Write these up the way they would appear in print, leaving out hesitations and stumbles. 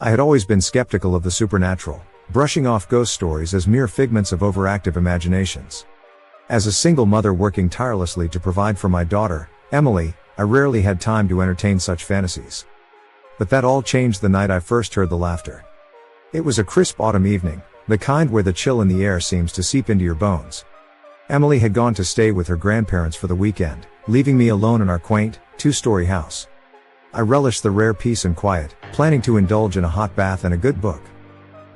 I had always been skeptical of the supernatural, brushing off ghost stories as mere figments of overactive imaginations. As a single mother working tirelessly to provide for my daughter, Emily, I rarely had time to entertain such fantasies. But that all changed the night I first heard the laughter. It was a crisp autumn evening, the kind where the chill in the air seems to seep into your bones. Emily had gone to stay with her grandparents for the weekend, leaving me alone in our quaint, two-story house. I relished the rare peace and quiet, planning to indulge in a hot bath and a good book.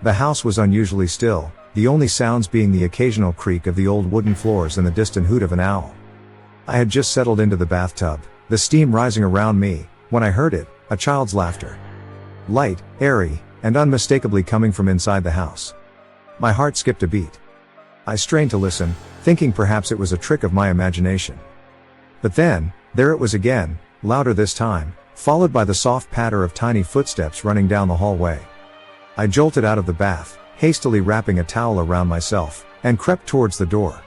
The house was unusually still, the only sounds being the occasional creak of the old wooden floors and the distant hoot of an owl. I had just settled into the bathtub, the steam rising around me, when I heard it, a child's laughter. Light, airy, and unmistakably coming from inside the house. My heart skipped a beat. I strained to listen, thinking perhaps it was a trick of my imagination. But then, there it was again, louder this time, followed by the soft patter of tiny footsteps running down the hallway. I jolted out of the bath, hastily wrapping a towel around myself, and crept towards the door.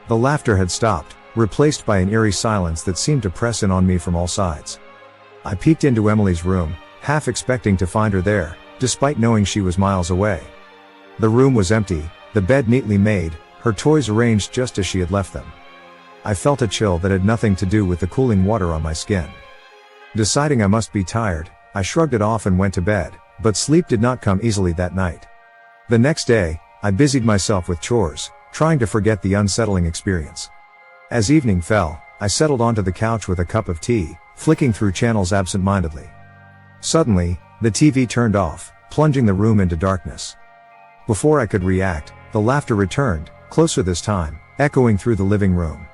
The laughter had stopped, replaced by an eerie silence that seemed to press in on me from all sides. I peeked into Emily's room, half expecting to find her there, despite knowing she was miles away. The room was empty, the bed neatly made, her toys arranged just as she had left them. I felt a chill that had nothing to do with the cooling water on my skin. Deciding I must be tired, I shrugged it off and went to bed, but sleep did not come easily that night. The next day, I busied myself with chores, trying to forget the unsettling experience. As evening fell, I settled onto the couch with a cup of tea, flicking through channels absent-mindedly. Suddenly, the TV turned off, plunging the room into darkness. Before I could react, the laughter returned, closer this time, echoing through the living room.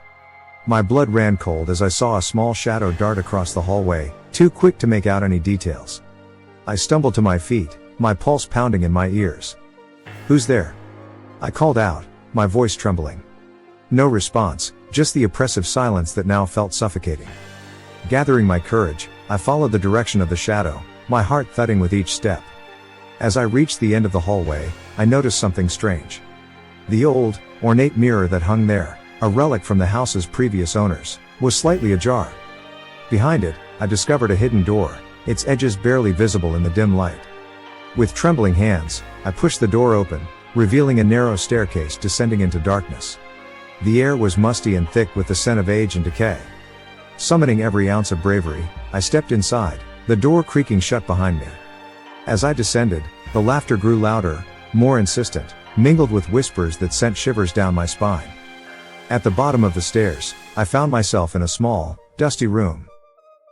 My blood ran cold as I saw a small shadow dart across the hallway, too quick to make out any details. I stumbled to my feet, my pulse pounding in my ears. "Who's there?" I called out, my voice trembling. No response, just the oppressive silence that now felt suffocating. Gathering my courage, I followed the direction of the shadow, my heart thudding with each step. As I reached the end of the hallway, I noticed something strange. The old, ornate mirror that hung there, a relic from the house's previous owners, was slightly ajar. Behind it, I discovered a hidden door, its edges barely visible in the dim light. With trembling hands, I pushed the door open, revealing a narrow staircase descending into darkness. The air was musty and thick with the scent of age and decay. Summoning every ounce of bravery, I stepped inside, the door creaking shut behind me. As I descended, the laughter grew louder, more insistent, mingled with whispers that sent shivers down my spine. At the bottom of the stairs, I found myself in a small, dusty room.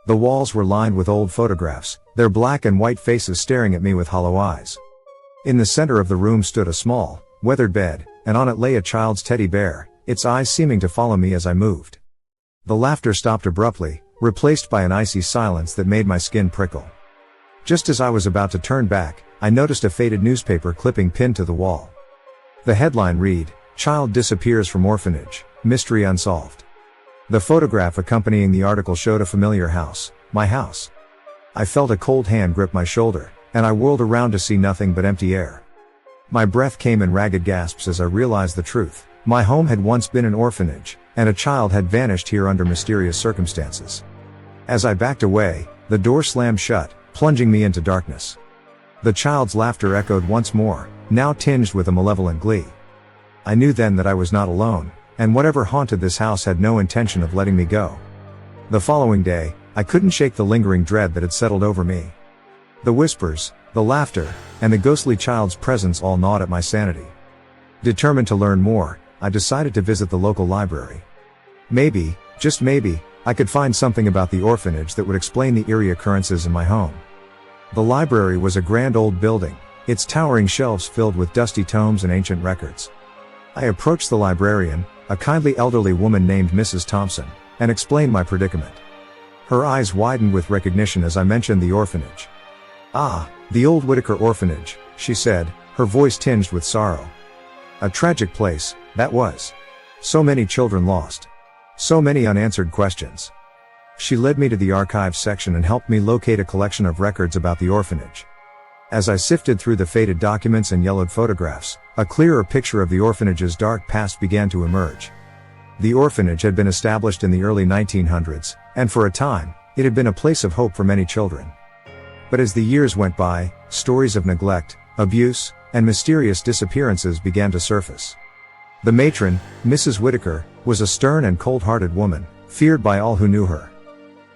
The walls were lined with old photographs, their black and white faces staring at me with hollow eyes. In the center of the room stood a small, weathered bed, and on it lay a child's teddy bear, its eyes seeming to follow me as I moved. The laughter stopped abruptly, replaced by an icy silence that made my skin prickle. Just as I was about to turn back, I noticed a faded newspaper clipping pinned to the wall. The headline read, "Child disappears from orphanage, mystery unsolved." The photograph accompanying the article showed a familiar house, my house. I felt a cold hand grip my shoulder, and I whirled around to see nothing but empty air. My breath came in ragged gasps as I realized the truth. My home had once been an orphanage, and a child had vanished here under mysterious circumstances. As I backed away, the door slammed shut, plunging me into darkness. The child's laughter echoed once more, now tinged with a malevolent glee. I knew then that I was not alone, and whatever haunted this house had no intention of letting me go. The following day, I couldn't shake the lingering dread that had settled over me. The whispers, the laughter, and the ghostly child's presence all gnawed at my sanity. Determined to learn more, I decided to visit the local library. Maybe, just maybe, I could find something about the orphanage that would explain the eerie occurrences in my home. The library was a grand old building, its towering shelves filled with dusty tomes and ancient records. I approached the librarian, a kindly elderly woman named Mrs. Thompson, and explained my predicament. Her eyes widened with recognition as I mentioned the orphanage. "Ah, the old Whitaker orphanage," she said, her voice tinged with sorrow. "A tragic place, that was. So many children lost. So many unanswered questions." She led me to the archives section and helped me locate a collection of records about the orphanage. As I sifted through the faded documents and yellowed photographs, a clearer picture of the orphanage's dark past began to emerge. The orphanage had been established in the early 1900s, and for a time, it had been a place of hope for many children. But as the years went by, stories of neglect, abuse, and mysterious disappearances began to surface. The matron, Mrs. Whitaker, was a stern and cold-hearted woman, feared by all who knew her.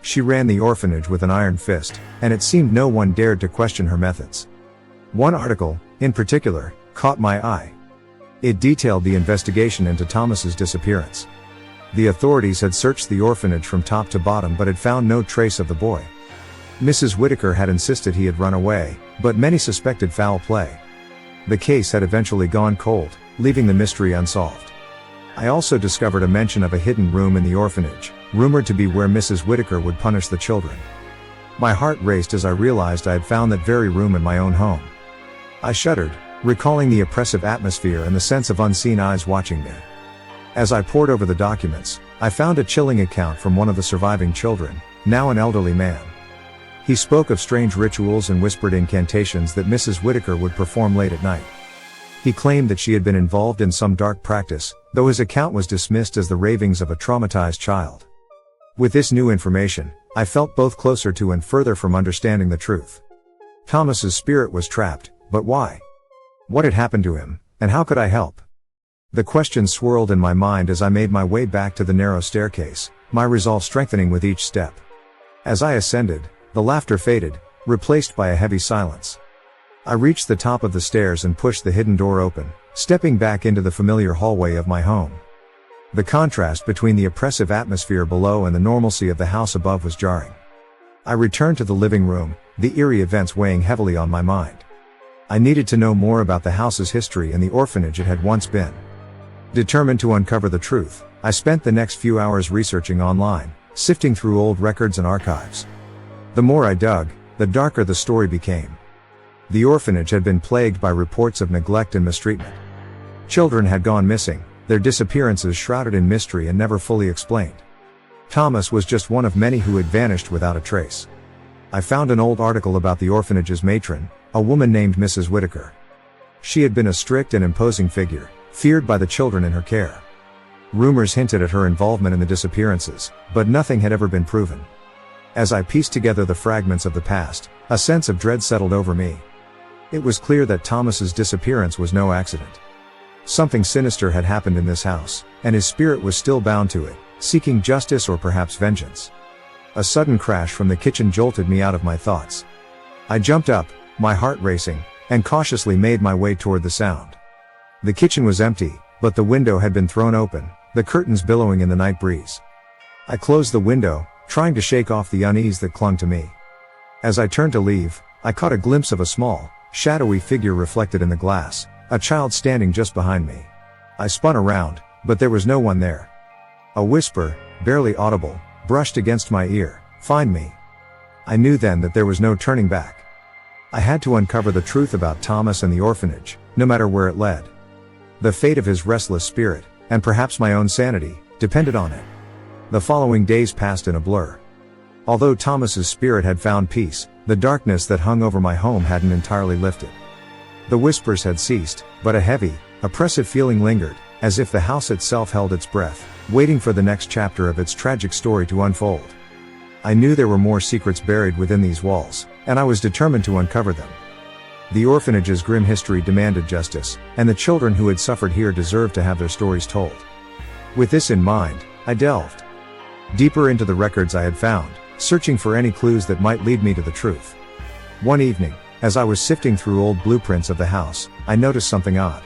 She ran the orphanage with an iron fist, and it seemed no one dared to question her methods. One article, in particular, caught my eye. It detailed the investigation into Thomas's disappearance. The authorities had searched the orphanage from top to bottom but had found no trace of the boy. Mrs. Whitaker had insisted he had run away, but many suspected foul play. The case had eventually gone cold, leaving the mystery unsolved. I also discovered a mention of a hidden room in the orphanage, rumored to be where Mrs. Whitaker would punish the children. My heart raced as I realized I had found that very room in my own home. I shuddered, recalling the oppressive atmosphere and the sense of unseen eyes watching me. As I pored over the documents, I found a chilling account from one of the surviving children, now an elderly man. He spoke of strange rituals and whispered incantations that Mrs. Whitaker would perform late at night. He claimed that she had been involved in some dark practice, though his account was dismissed as the ravings of a traumatized child. With this new information, I felt both closer to and further from understanding the truth. Thomas's spirit was trapped, but why? What had happened to him, and how could I help? The questions swirled in my mind as I made my way back to the narrow staircase, my resolve strengthening with each step. As I ascended, the laughter faded, replaced by a heavy silence. I reached the top of the stairs and pushed the hidden door open, stepping back into the familiar hallway of my home. The contrast between the oppressive atmosphere below and the normalcy of the house above was jarring. I returned to the living room, the eerie events weighing heavily on my mind. I needed to know more about the house's history and the orphanage it had once been. Determined to uncover the truth, I spent the next few hours researching online, sifting through old records and archives. The more I dug, the darker the story became. The orphanage had been plagued by reports of neglect and mistreatment. Children had gone missing, their disappearances shrouded in mystery and never fully explained. Thomas was just one of many who had vanished without a trace. I found an old article about the orphanage's matron, a woman named Mrs. Whitaker. She had been a strict and imposing figure, feared by the children in her care. Rumors hinted at her involvement in the disappearances, but nothing had ever been proven. As I pieced together the fragments of the past, a sense of dread settled over me. It was clear that Thomas's disappearance was no accident. Something sinister had happened in this house, and his spirit was still bound to it, seeking justice or perhaps vengeance. A sudden crash from the kitchen jolted me out of my thoughts. I jumped up, my heart racing, and cautiously made my way toward the sound. The kitchen was empty, but the window had been thrown open, the curtains billowing in the night breeze. I closed the window, trying to shake off the unease that clung to me. As I turned to leave, I caught a glimpse of a small, shadowy figure reflected in the glass, a child standing just behind me. I spun around, but there was no one there. A whisper, barely audible, brushed against my ear, "Find me." I knew then that there was no turning back. I had to uncover the truth about Thomas and the orphanage, no matter where it led. The fate of his restless spirit, and perhaps my own sanity, depended on it. The following days passed in a blur. Although Thomas's spirit had found peace, the darkness that hung over my home hadn't entirely lifted. The whispers had ceased, but a heavy, oppressive feeling lingered, as if the house itself held its breath, waiting for the next chapter of its tragic story to unfold. I knew there were more secrets buried within these walls, and I was determined to uncover them. The orphanage's grim history demanded justice, and the children who had suffered here deserved to have their stories told. With this in mind, I delved deeper into the records I had found, searching for any clues that might lead me to the truth. One evening, as I was sifting through old blueprints of the house, I noticed something odd.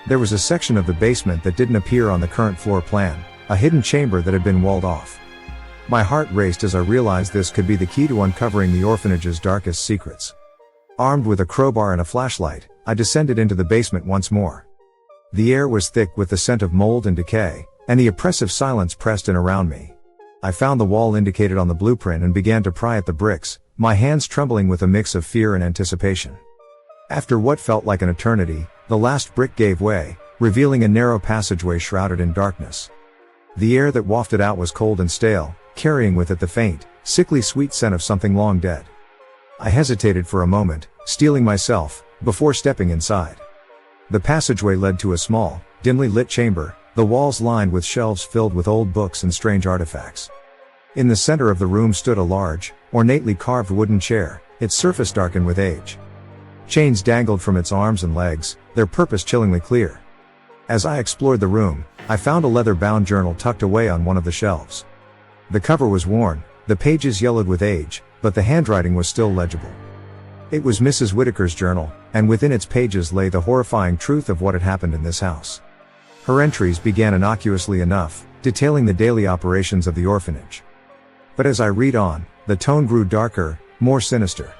There was a section of the basement that didn't appear on the current floor plan, a hidden chamber that had been walled off. My heart raced as I realized this could be the key to uncovering the orphanage's darkest secrets. Armed with a crowbar and a flashlight, I descended into the basement once more. The air was thick with the scent of mold and decay, and the oppressive silence pressed in around me. I found the wall indicated on the blueprint and began to pry at the bricks, my hands trembling with a mix of fear and anticipation. After what felt like an eternity, the last brick gave way, revealing a narrow passageway shrouded in darkness. The air that wafted out was cold and stale, carrying with it the faint, sickly sweet scent of something long dead. I hesitated for a moment, steeling myself, before stepping inside. The passageway led to a small, dimly lit chamber, the walls lined with shelves filled with old books and strange artifacts. In the center of the room stood a large, ornately carved wooden chair, its surface darkened with age. Chains dangled from its arms and legs, their purpose chillingly clear. As I explored the room, I found a leather-bound journal tucked away on one of the shelves. The cover was worn, the pages yellowed with age, but the handwriting was still legible. It was Mrs. Whitaker's journal, and within its pages lay the horrifying truth of what had happened in this house. Her entries began innocuously enough, detailing the daily operations of the orphanage. But as I read on, the tone grew darker, more sinister.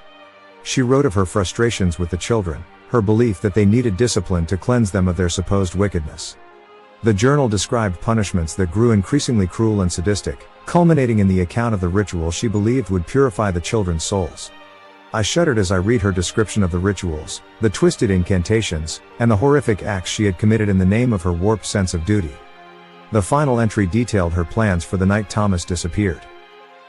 She wrote of her frustrations with the children, her belief that they needed discipline to cleanse them of their supposed wickedness. The journal described punishments that grew increasingly cruel and sadistic, culminating in the account of the ritual she believed would purify the children's souls. I shuddered as I read her description of the rituals, the twisted incantations, and the horrific acts she had committed in the name of her warped sense of duty. The final entry detailed her plans for the night Thomas disappeared.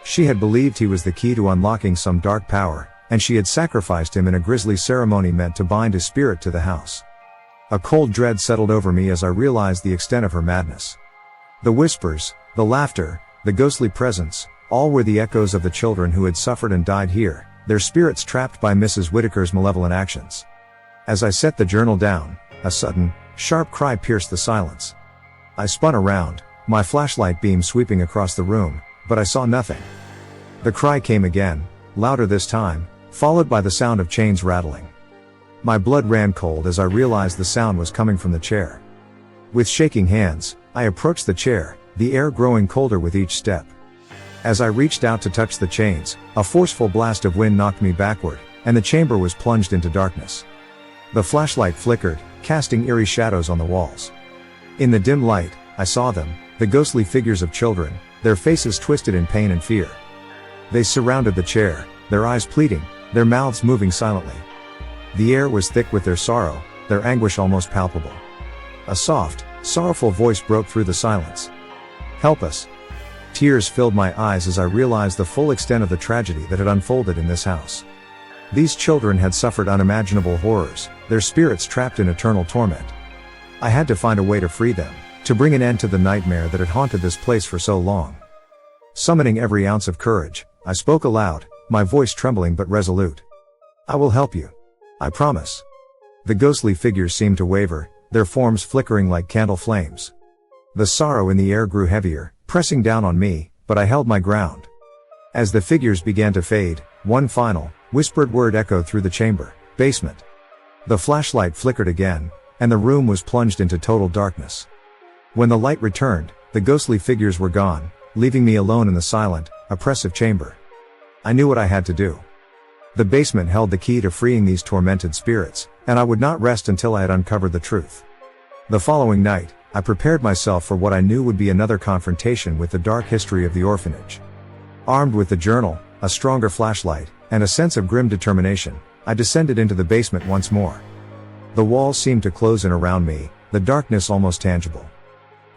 She had believed he was the key to unlocking some dark power, and she had sacrificed him in a grisly ceremony meant to bind his spirit to the house. A cold dread settled over me as I realized the extent of her madness. The whispers, the laughter, the ghostly presence, all were the echoes of the children who had suffered and died here, their spirits trapped by Mrs. Whitaker's malevolent actions. As I set the journal down, a sudden, sharp cry pierced the silence. I spun around, my flashlight beam sweeping across the room, but I saw nothing. The cry came again, louder this time, followed by the sound of chains rattling. My blood ran cold as I realized the sound was coming from the chair. With shaking hands, I approached the chair, the air growing colder with each step. As I reached out to touch the chains, a forceful blast of wind knocked me backward, and the chamber was plunged into darkness. The flashlight flickered, casting eerie shadows on the walls. In the dim light, I saw them, the ghostly figures of children, their faces twisted in pain and fear. They surrounded the chair, their eyes pleading, their mouths moving silently. The air was thick with their sorrow, their anguish almost palpable. A soft, sorrowful voice broke through the silence. "Help us." Tears filled my eyes as I realized the full extent of the tragedy that had unfolded in this house. These children had suffered unimaginable horrors, their spirits trapped in eternal torment. I had to find a way to free them, to bring an end to the nightmare that had haunted this place for so long. Summoning every ounce of courage, I spoke aloud, my voice trembling but resolute. "I will help you. I promise." The ghostly figures seemed to waver, their forms flickering like candle flames. The sorrow in the air grew heavier, pressing down on me, but I held my ground. As the figures began to fade, one final, whispered word echoed through the chamber: "Basement." The flashlight flickered again, and the room was plunged into total darkness. When the light returned, the ghostly figures were gone, leaving me alone in the silent, oppressive chamber. I knew what I had to do. The basement held the key to freeing these tormented spirits, and I would not rest until I had uncovered the truth. The following night, I prepared myself for what I knew would be another confrontation with the dark history of the orphanage. Armed with the journal, a stronger flashlight, and a sense of grim determination, I descended into the basement once more. The walls seemed to close in around me, the darkness almost tangible.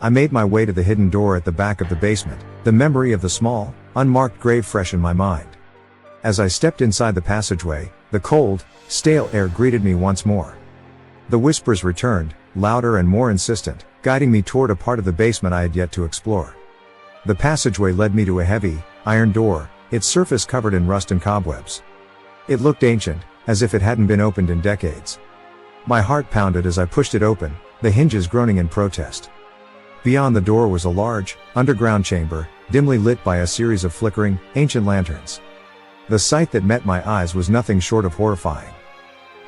I made my way to the hidden door at the back of the basement, the memory of the small, unmarked grave fresh in my mind. As I stepped inside the passageway, the cold, stale air greeted me once more. The whispers returned, louder and more insistent, guiding me toward a part of the basement I had yet to explore. The passageway led me to a heavy, iron door, its surface covered in rust and cobwebs. It looked ancient, as if it hadn't been opened in decades. My heart pounded as I pushed it open, the hinges groaning in protest. Beyond the door was a large, underground chamber, dimly lit by a series of flickering, ancient lanterns. The sight that met my eyes was nothing short of horrifying.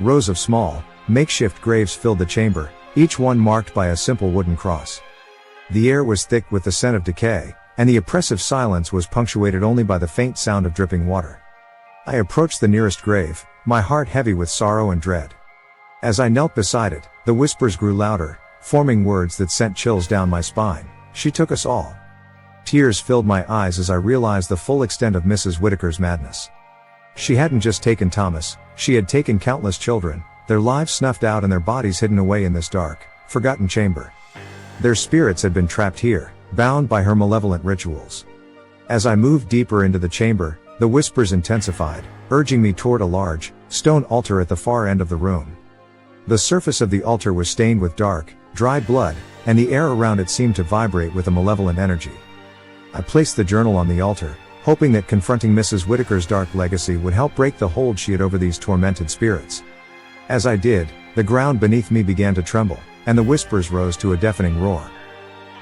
Rows of small, makeshift graves filled the chamber, each one marked by a simple wooden cross. The air was thick with the scent of decay, and the oppressive silence was punctuated only by the faint sound of dripping water. I approached the nearest grave, my heart heavy with sorrow and dread. As I knelt beside it, the whispers grew louder, forming words that sent chills down my spine. "She took us all." Tears filled my eyes as I realized the full extent of Mrs. Whitaker's madness. She hadn't just taken Thomas, she had taken countless children, their lives snuffed out and their bodies hidden away in this dark, forgotten chamber. Their spirits had been trapped here, bound by her malevolent rituals. As I moved deeper into the chamber, the whispers intensified, urging me toward a large, stone altar at the far end of the room. The surface of the altar was stained with dark, dry blood, and the air around it seemed to vibrate with a malevolent energy. I placed the journal on the altar, hoping that confronting Mrs. Whitaker's dark legacy would help break the hold she had over these tormented spirits. As I did, the ground beneath me began to tremble, and the whispers rose to a deafening roar.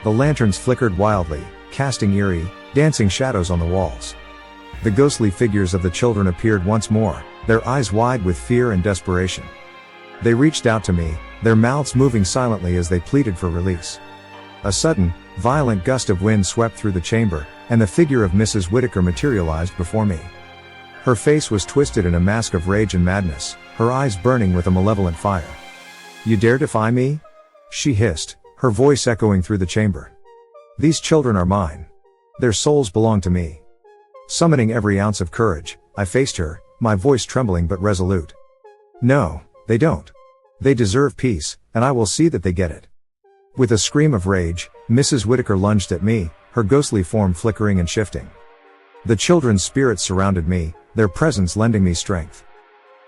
The lanterns flickered wildly, casting eerie, dancing shadows on the walls. The ghostly figures of the children appeared once more, their eyes wide with fear and desperation. They reached out to me, their mouths moving silently as they pleaded for release. A sudden, violent gust of wind swept through the chamber, and the figure of Mrs. Whitaker materialized before me. Her face was twisted in a mask of rage and madness, her eyes burning with a malevolent fire. "You dare defy me?" she hissed, her voice echoing through the chamber. "These children are mine. Their souls belong to me." Summoning every ounce of courage, I faced her, my voice trembling but resolute. "No, they don't. They deserve peace, and I will see that they get it." With a scream of rage, Mrs. Whitaker lunged at me, her ghostly form flickering and shifting. The children's spirits surrounded me, their presence lending me strength.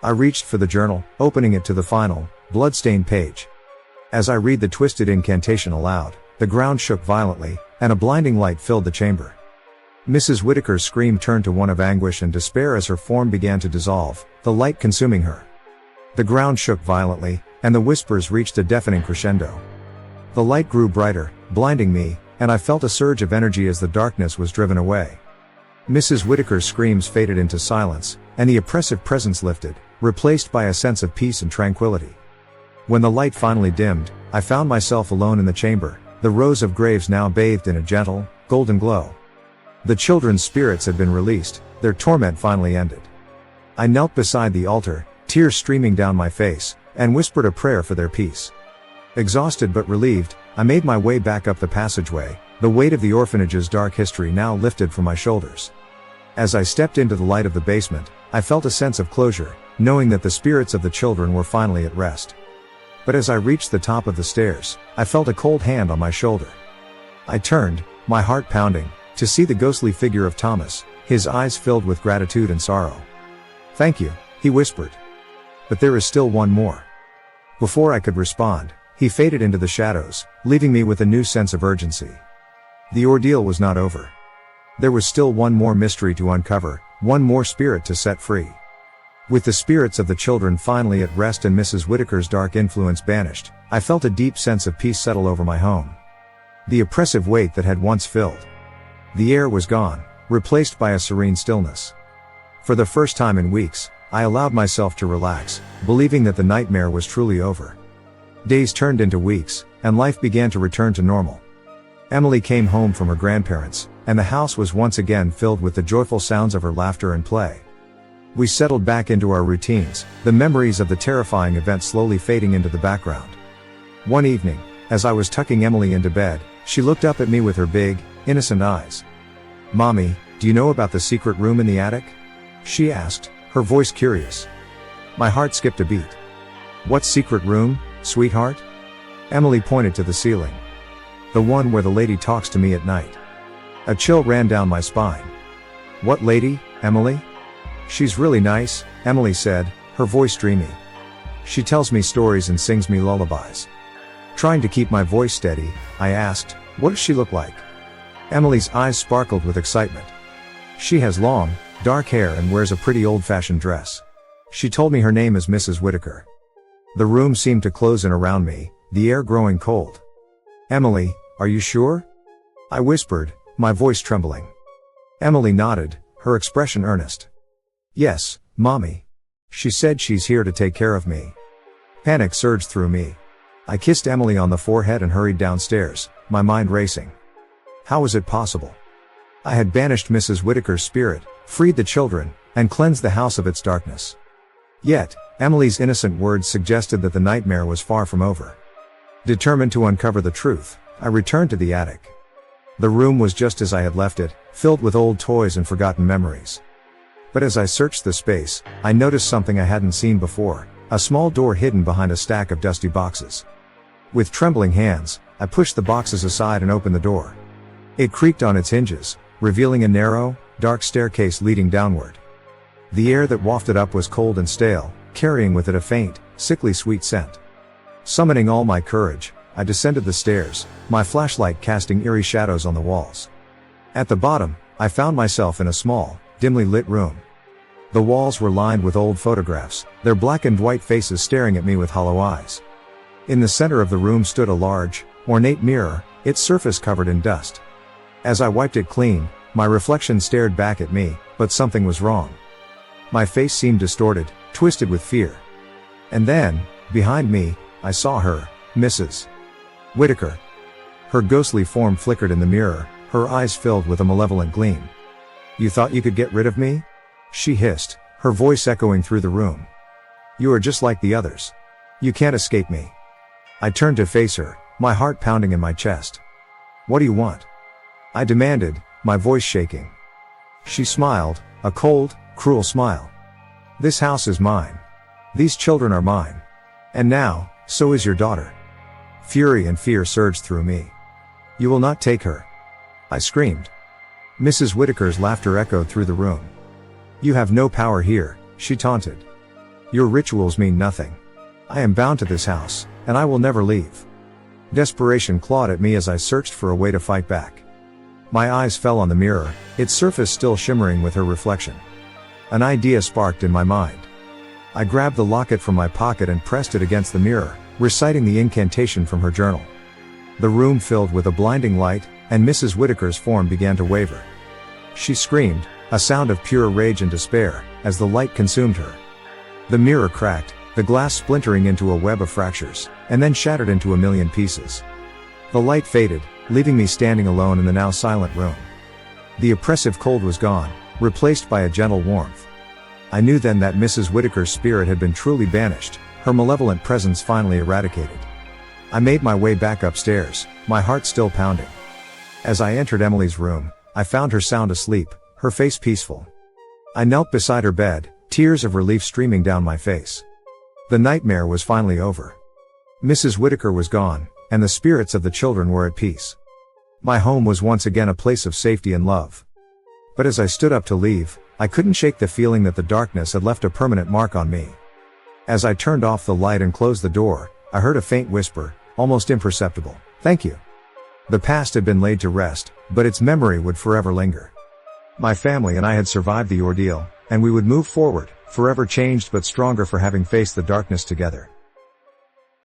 I reached for the journal, opening it to the final, blood-stained page. As I read the twisted incantation aloud, the ground shook violently, and a blinding light filled the chamber. Mrs. Whitaker's scream turned to one of anguish and despair as her form began to dissolve, the light consuming her. The ground shook violently, and the whispers reached a deafening crescendo. The light grew brighter, blinding me, and I felt a surge of energy as the darkness was driven away. Mrs. Whitaker's screams faded into silence, and the oppressive presence lifted, replaced by a sense of peace and tranquility. When the light finally dimmed, I found myself alone in the chamber, the rows of graves now bathed in a gentle, golden glow. The children's spirits had been released, their torment finally ended. I knelt beside the altar, tears streaming down my face, and whispered a prayer for their peace. Exhausted but relieved, I made my way back up the passageway, the weight of the orphanage's dark history now lifted from my shoulders. As I stepped into the light of the basement, I felt a sense of closure, knowing that the spirits of the children were finally at rest. But as I reached the top of the stairs, I felt a cold hand on my shoulder. I turned, my heart pounding, to see the ghostly figure of Thomas, his eyes filled with gratitude and sorrow. "Thank you," he whispered. "But there is still one more." Before I could respond, he faded into the shadows, leaving me with a new sense of urgency. The ordeal was not over. There was still one more mystery to uncover, one more spirit to set free. With the spirits of the children finally at rest and Mrs. Whitaker's dark influence banished, I felt a deep sense of peace settle over my home. The oppressive weight that had once filled the air was gone, replaced by a serene stillness. For the first time in weeks, I allowed myself to relax, believing that the nightmare was truly over. Days turned into weeks, and life began to return to normal. Emily came home from her grandparents, and the house was once again filled with the joyful sounds of her laughter and play. We settled back into our routines, the memories of the terrifying event slowly fading into the background. One evening, as I was tucking Emily into bed, she looked up at me with her big, innocent eyes. "Mommy, do you know about the secret room in the attic?" she asked, her voice curious. My heart skipped a beat. "What secret room, sweetheart?" Emily pointed to the ceiling. "The one where the lady talks to me at night." A chill ran down my spine. "What lady, Emily?" "She's really nice," Emily said, her voice dreamy. "She tells me stories and sings me lullabies." Trying to keep my voice steady, I asked, "What does she look like?" Emily's eyes sparkled with excitement. "She has long, dark hair and wears a pretty old-fashioned dress. She told me her name is Mrs. Whitaker." The room seemed to close in around me, the air growing cold. "Emily, are you sure?" I whispered, my voice trembling. Emily nodded, her expression earnest. "Yes, Mommy. She said she's here to take care of me." Panic surged through me. I kissed Emily on the forehead and hurried downstairs, my mind racing. How was it possible? I had banished Mrs. Whitaker's spirit, freed the children, and cleansed the house of its darkness. Yet, Emily's innocent words suggested that the nightmare was far from over. Determined to uncover the truth, I returned to the attic. The room was just as I had left it, filled with old toys and forgotten memories. But as I searched the space, I noticed something I hadn't seen before, a small door hidden behind a stack of dusty boxes. With trembling hands, I pushed the boxes aside and opened the door. It creaked on its hinges, revealing a narrow, dark staircase leading downward. The air that wafted up was cold and stale, carrying with it a faint, sickly sweet scent. Summoning all my courage, I descended the stairs, my flashlight casting eerie shadows on the walls. At the bottom, I found myself in a small, dimly lit room. The walls were lined with old photographs, their black and white faces staring at me with hollow eyes. In the center of the room stood a large, ornate mirror, its surface covered in dust. As I wiped it clean, my reflection stared back at me, but something was wrong. My face seemed distorted, twisted with fear. And then, behind me, I saw her, Mrs. Whitaker. Her ghostly form flickered in the mirror, her eyes filled with a malevolent gleam. "You thought you could get rid of me?" she hissed, her voice echoing through the room. "You are just like the others. You can't escape me." I turned to face her, my heart pounding in my chest. "What do you want?" I demanded, my voice shaking. She smiled, a cold, cruel smile. "This house is mine. These children are mine. And now, so is your daughter." Fury and fear surged through me. "You will not take her," I screamed. Mrs. Whitaker's laughter echoed through the room. "You have no power here," she taunted. "Your rituals mean nothing. I am bound to this house, and I will never leave." Desperation clawed at me as I searched for a way to fight back. My eyes fell on the mirror, its surface still shimmering with her reflection. An idea sparked in my mind. I grabbed the locket from my pocket and pressed it against the mirror, reciting the incantation from her journal. The room filled with a blinding light, and Mrs. Whitaker's form began to waver. She screamed, a sound of pure rage and despair, as the light consumed her. The mirror cracked, the glass splintering into a web of fractures, and then shattered into a million pieces. The light faded, leaving me standing alone in the now silent room. The oppressive cold was gone, replaced by a gentle warmth. I knew then that Mrs. Whitaker's spirit had been truly banished, her malevolent presence finally eradicated. I made my way back upstairs, my heart still pounding. As I entered Emily's room, I found her sound asleep, her face peaceful. I knelt beside her bed, tears of relief streaming down my face. The nightmare was finally over. Mrs. Whitaker was gone, and the spirits of the children were at peace. My home was once again a place of safety and love. But as I stood up to leave, I couldn't shake the feeling that the darkness had left a permanent mark on me. As I turned off the light and closed the door, I heard a faint whisper, almost imperceptible, "Thank you." The past had been laid to rest, but its memory would forever linger. My family and I had survived the ordeal, and we would move forward, forever changed but stronger for having faced the darkness together.